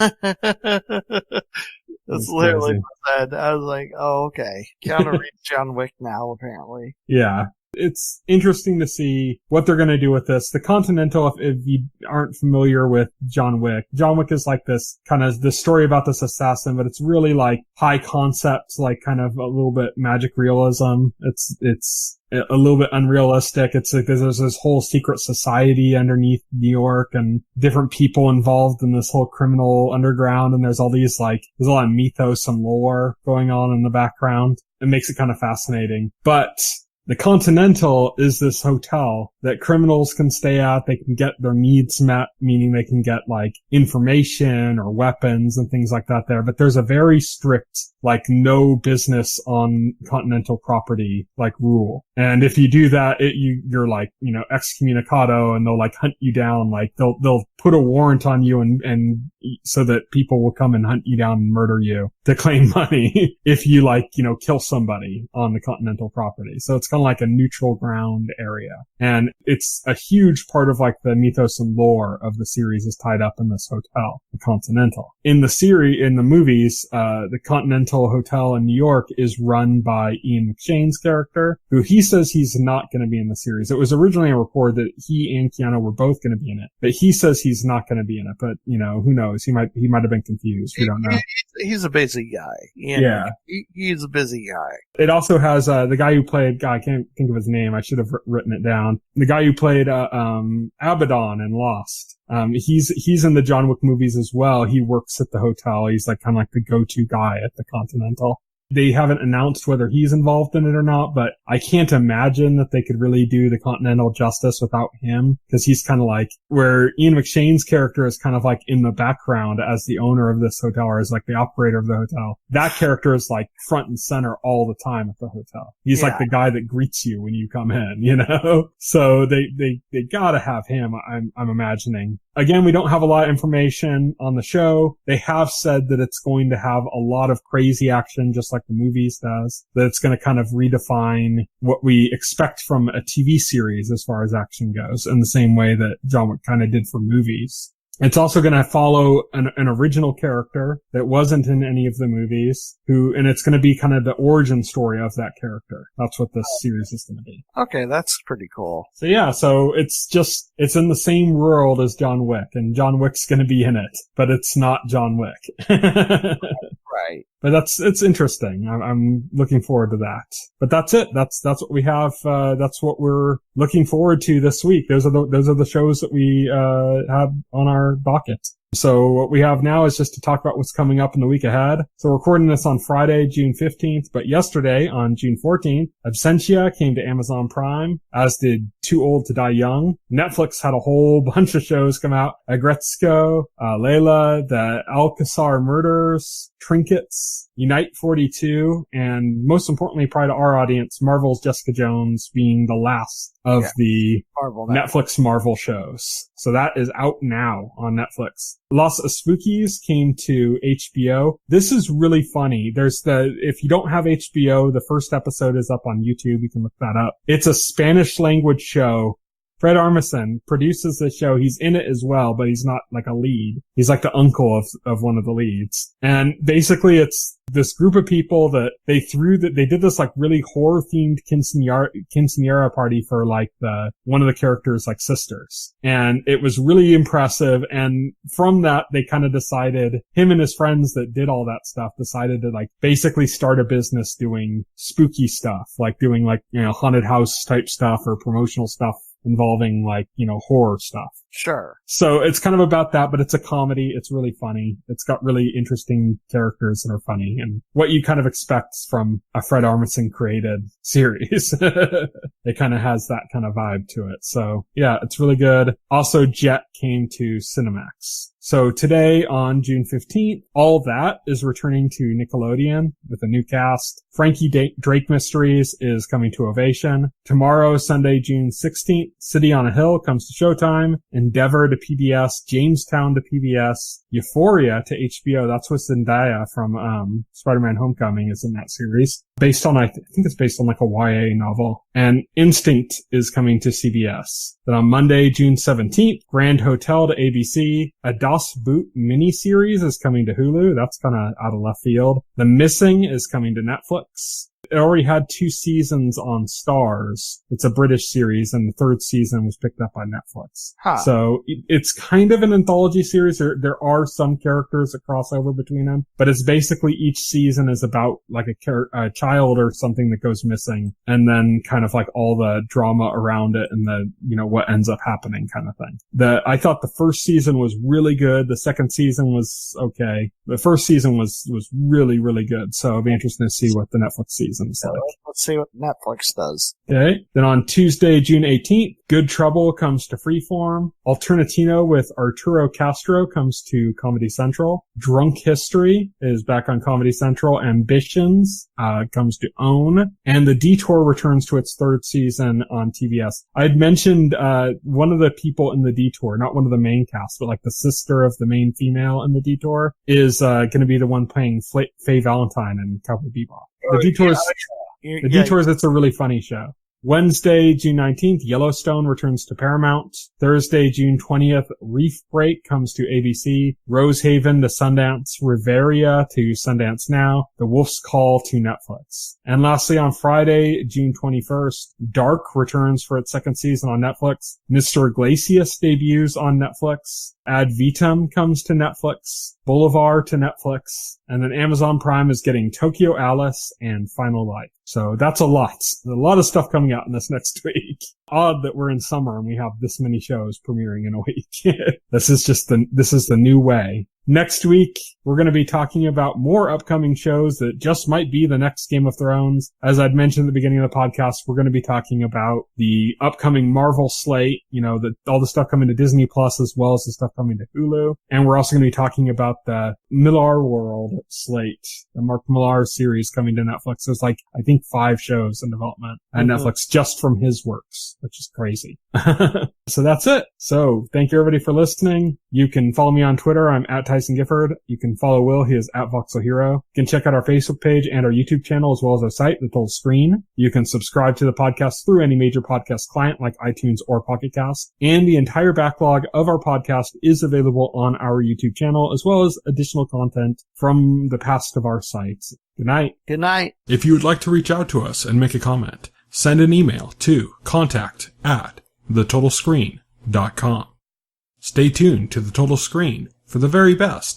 literally what I said. I was like, oh, okay. Keanu Reeves, John Wick now, apparently. Yeah. It's interesting to see what they're going to do with this. The Continental, if you aren't familiar with John Wick is like this kind of the story about this assassin, but it's really like high concept, like kind of a little bit magic realism. It's a little bit unrealistic. It's like there's this whole secret society underneath New York and different people involved in this whole criminal underground. And there's all these there's a lot of mythos and lore going on in the background. It makes it kind of fascinating. But the Continental is this hotel that criminals can stay at. They can get their needs met, meaning they can get information or weapons and things like that there. But there's a very strict, no business on Continental property, rule. And if you do that, you're excommunicado and they'll hunt you down. They'll put a warrant on you and so that people will come and hunt you down and murder you to claim money if you kill somebody on the Continental property. So it's kind of like a neutral ground area. And it's a huge part of the mythos and lore of the series is tied up in this hotel, the Continental. In the movies, the Continental Hotel in New York is run by Ian McShane's character, who he says he's not going to be in the series. It was originally a report that he and Keanu were both going to be in it, but he says he's not going to be in it. But who knows? He might have been confused. We don't know. He's a busy guy. Yeah. He's a busy guy. It also has the guy who played. God, I can't think of his name. I should have written it down. The guy who played Abaddon in Lost. He's in the John Wick movies as well. He works at the hotel. He's kind of like the go-to guy at the Continental. They haven't announced whether he's involved in it or not, but I can't imagine that they could really do the Continental justice without him, because he's kind of where Ian McShane's character is kind of in the background as the owner of this hotel, or as the operator of the hotel. That character is front and center all the time at the hotel. He's the guy that greets you when you come in, So they gotta have him, I'm imagining. again, we don't have a lot of information on the show. They have said that it's going to have a lot of crazy action, just like the movies does, that it's going to kind of redefine what we expect from a TV series as far as action goes, in the same way that John Wick kind of did for movies. It's also going to follow an original character that wasn't in any of the movies, and it's going to be kind of the origin story of that character. That's what this series is going to be. Okay, that's pretty cool. So yeah, it's in the same world as John Wick, and John Wick's going to be in it, but it's not John Wick. Right. But it's interesting. I'm looking forward to that. But that's it. That's what we have. That's what we're looking forward to this week. Those are the shows that we have on our docket. So what we have now is just to talk about what's coming up in the week ahead. So we're recording this on Friday, June 15th, but yesterday on June 14th, Absentia came to Amazon Prime, as did Too Old to Die Young. Netflix had a whole bunch of shows come out. Agretzko, Layla, The Alcazar Murders, Trinkets, Unite 42, and most importantly, probably to our audience, Marvel's Jessica Jones being the last of the Netflix Marvel shows. So that is out now on Netflix. Los Spookies came to HBO. This is really funny. If you don't have HBO, the first episode is up on YouTube. You can look that up. It's a Spanish language show. Fred Armisen produces the show. He's in it as well, but he's not like a lead. He's like the uncle of one of the leads. And basically it's this group of people that they did this like really horror themed quinceañera party for like one of the characters' like sisters. And it was really impressive. And from that, they kind of decided, him and his friends that did all that stuff decided to like basically start a business doing spooky stuff, like doing like, haunted house type stuff or promotional stuff involving like, horror stuff. Sure. So it's kind of about that, but it's a comedy. It's really funny. It's got really interesting characters that are funny and what you kind of expect from a Fred Armisen created series. It kind of has that kind of vibe to it. So yeah, it's really good. Also, Jet came to Cinemax. So today on June 15th, All That is returning to Nickelodeon with a new cast. Frankie Drake Mysteries is coming to Ovation. Tomorrow, Sunday, June 16th, City on a Hill comes to Showtime. Endeavor to PBS. Jamestown to PBS. Euphoria to HBO. That's what Zendaya from Spider-Man Homecoming is in that series. Based on, I think it's based on like a YA novel. And Instinct is coming to CBS. Then on Monday, June 17th, Grand Hotel to ABC. A Das Boot miniseries is coming to Hulu. That's kind of out of left field. The Missing is coming to Netflix. It already had 2 seasons on Stars. It's a British series, and the 3rd season was picked up by Netflix. Huh. So it's kind of an anthology series. There are some characters that cross over between them, but it's basically each season is about like a child or something that goes missing, and then kind of like all the drama around it and the, what ends up happening kind of thing. I thought the first season was really good. The second season was okay. The first season was really, really good. So it'll be interesting to see what the Netflix season is like. Let's see what Netflix does. Okay. Then on Tuesday, June 18th, Good Trouble comes to Freeform. Alternatino with Arturo Castro comes to Comedy Central. Drunk History is back on Comedy Central. Ambitions comes to OWN. And The Detour returns to its 3rd season on TBS. I'd mentioned one of the people in The Detour, not one of the main cast, but like the sister of the main female in The Detour, is going to be the one playing Faye Valentine in Cowboy Bebop. The Detours, it's a really funny show. Wednesday, June 19th, Yellowstone returns to Paramount. Thursday, June 20th, Reef Break comes to ABC. Rosehaven to Sundance. Riveria to Sundance Now. The Wolf's Call to Netflix. And lastly, on Friday, June 21st, Dark returns for its 2nd season on Netflix. Mr. Glacius debuts on Netflix. Ad Vitam comes to Netflix. Boulevard to Netflix. And then Amazon Prime is getting Tokyo Alice and Final Life. So that's a lot. A lot of stuff coming out in this next week. Odd that we're in summer and we have this many shows premiering in a week. This is the new way. Next week, we're going to be talking about more upcoming shows that just might be the next Game of Thrones. As I'd mentioned at the beginning of the podcast, we're going to be talking about the upcoming Marvel slate, all the stuff coming to Disney Plus as well as the stuff coming to Hulu. And we're also going to be talking about the Millar World slate, the Mark Millar series coming to Netflix. There's like, I think 5 shows in development at Netflix just from his works, which is crazy. So that's it. So thank you everybody for listening. You can follow me on Twitter. I'm at Tyson Gifford. You can follow Will. He is at Voxel Hero. You can check out our Facebook page and our YouTube channel as well as our site, The Total Screen. You can subscribe to the podcast through any major podcast client like iTunes or Pocket Cast. And the entire backlog of our podcast is available on our YouTube channel as well as additional content from the past of our sites. Good night. Good night. If you would like to reach out to us and make a comment, send an email to contact@thetotalscreen.com. Stay tuned to The Total Screen for the very best